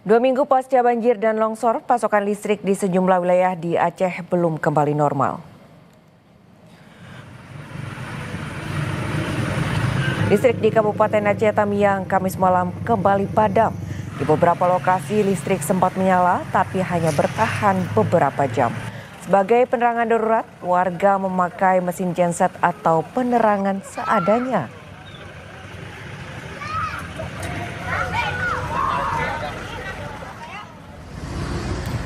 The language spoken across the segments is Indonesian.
2 minggu pasca banjir dan longsor, pasokan listrik di sejumlah wilayah di Aceh belum kembali normal. Listrik di Kabupaten Aceh Tamiang Kamis malam kembali padam. Di beberapa lokasi listrik sempat menyala tapi hanya bertahan beberapa jam. Sebagai penerangan darurat, warga memakai mesin genset atau penerangan seadanya.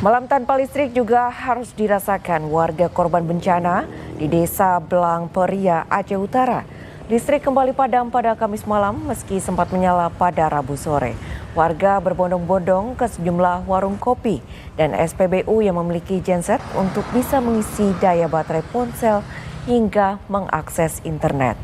Malam tanpa listrik juga harus dirasakan warga korban bencana di Desa Belang Peria, Aceh Utara. Listrik kembali padam pada Kamis malam meski sempat menyala pada Rabu sore. Warga berbondong-bondong ke sejumlah warung kopi dan SPBU yang memiliki genset untuk bisa mengisi daya baterai ponsel hingga mengakses internet.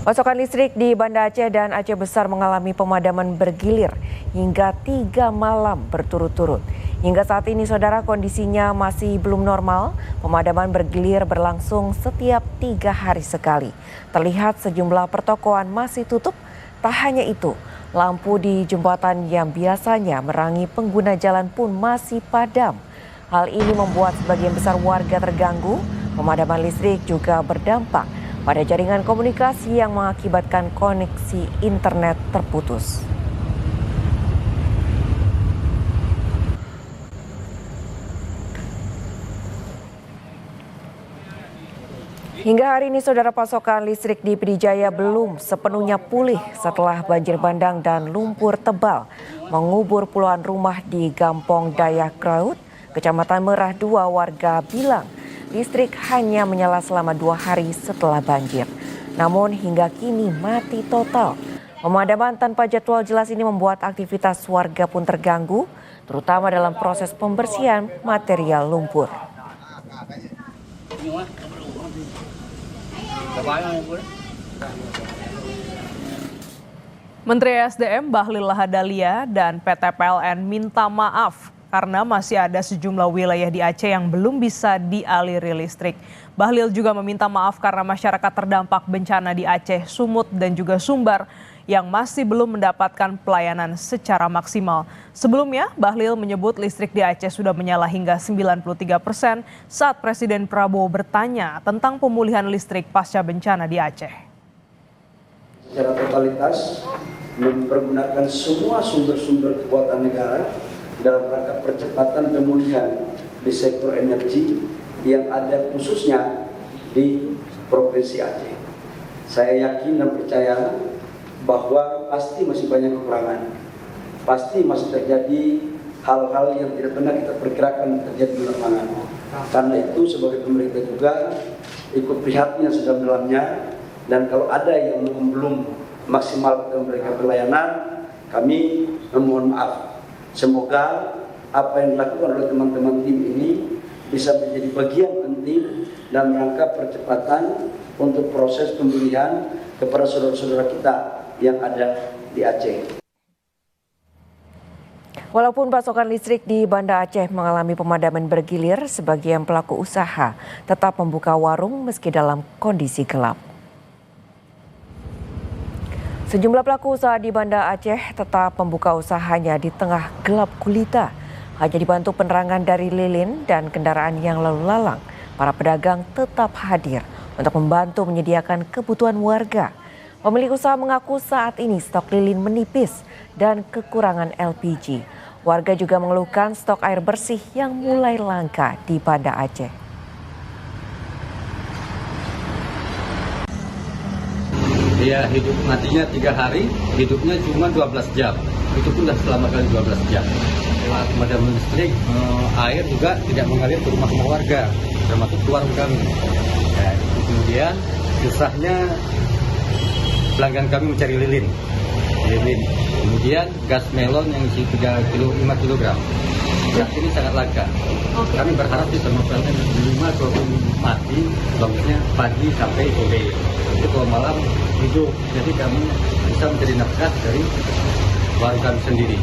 Pasokan listrik di Banda Aceh dan Aceh Besar mengalami pemadaman bergilir hingga 3 malam berturut-turut. Hingga saat ini, saudara, kondisinya masih belum normal. Pemadaman bergilir berlangsung setiap 3 hari sekali. Terlihat sejumlah pertokoan masih tutup. Tak hanya itu, lampu di jembatan yang biasanya menerangi pengguna jalan pun masih padam. Hal ini membuat sebagian besar warga terganggu. Pemadaman listrik juga berdampak pada jaringan komunikasi yang mengakibatkan koneksi internet terputus. Hingga hari ini, saudara, pasokan listrik di Pidijaya belum sepenuhnya pulih setelah banjir bandang dan lumpur tebal mengubur puluhan rumah di Gampong Dayak Kraut, Kecamatan Merah 2. Warga bilang listrik hanya menyala selama 2 hari setelah banjir. Namun hingga kini mati total. Pemadaman tanpa jadwal jelas ini membuat aktivitas warga pun terganggu, terutama dalam proses pembersihan material lumpur. Menteri SDM Bahlil Lahadalia dan PT PLN minta maaf karena masih ada sejumlah wilayah di Aceh yang belum bisa dialiri listrik. Bahlil juga meminta maaf karena masyarakat terdampak bencana di Aceh, Sumut dan juga Sumbar yang masih belum mendapatkan pelayanan secara maksimal. Sebelumnya, Bahlil menyebut listrik di Aceh sudah menyala hingga 93% saat Presiden Prabowo bertanya tentang pemulihan listrik pasca bencana di Aceh. Secara totalitas, mempergunakan semua sumber-sumber kekuatan negara dalam rangka percepatan pemulihan di sektor energi yang ada khususnya di Provinsi Aceh. Saya yakin dan percaya bahwa pasti masih banyak kekurangan, pasti masih terjadi hal-hal yang tidak pernah kita perkirakan terjadi di lapangan. Karena itu sebagai pemerintah juga ikut prihatin sedalam-dalamnya, dan kalau ada yang belum maksimal memberikan pelayanan, kami memohon maaf. Semoga apa yang dilakukan oleh teman-teman tim ini bisa menjadi bagian penting dalam rangka percepatan untuk proses pemulihan kepada saudara-saudara kita yang ada di Aceh. Walaupun pasokan listrik di Banda Aceh mengalami pemadaman bergilir, sebagian pelaku usaha tetap membuka warung meski dalam kondisi gelap. Sejumlah pelaku usaha di Banda Aceh tetap membuka usahanya di tengah gelap gulita. Hanya dibantu penerangan dari lilin dan kendaraan yang lalu lalang, para pedagang tetap hadir untuk membantu menyediakan kebutuhan warga. Pemilik usaha mengaku saat ini stok lilin menipis dan kekurangan LPG. Warga juga mengeluhkan stok air bersih yang mulai langka di Banda Aceh. Dia hidup matinya 3 hari, hidupnya cuma 12 jam. Itu pun sudah selama kali 12 jam. Setelah pemadaman listrik, air juga tidak mengalir ke rumah warga, termasuk ke warung kami. Ya, kemudian susahnya pelanggan kami mencari lilin. Kemudian gas melon yang isi 5 kg. Gas ini sangat langka. Kami berharap di semua pelanggan minimal kalau mati, bagusnya pagi sampai sore. Itu kalau malam hidup, jadi kami bisa mencari nafkah dari warung kami sendiri.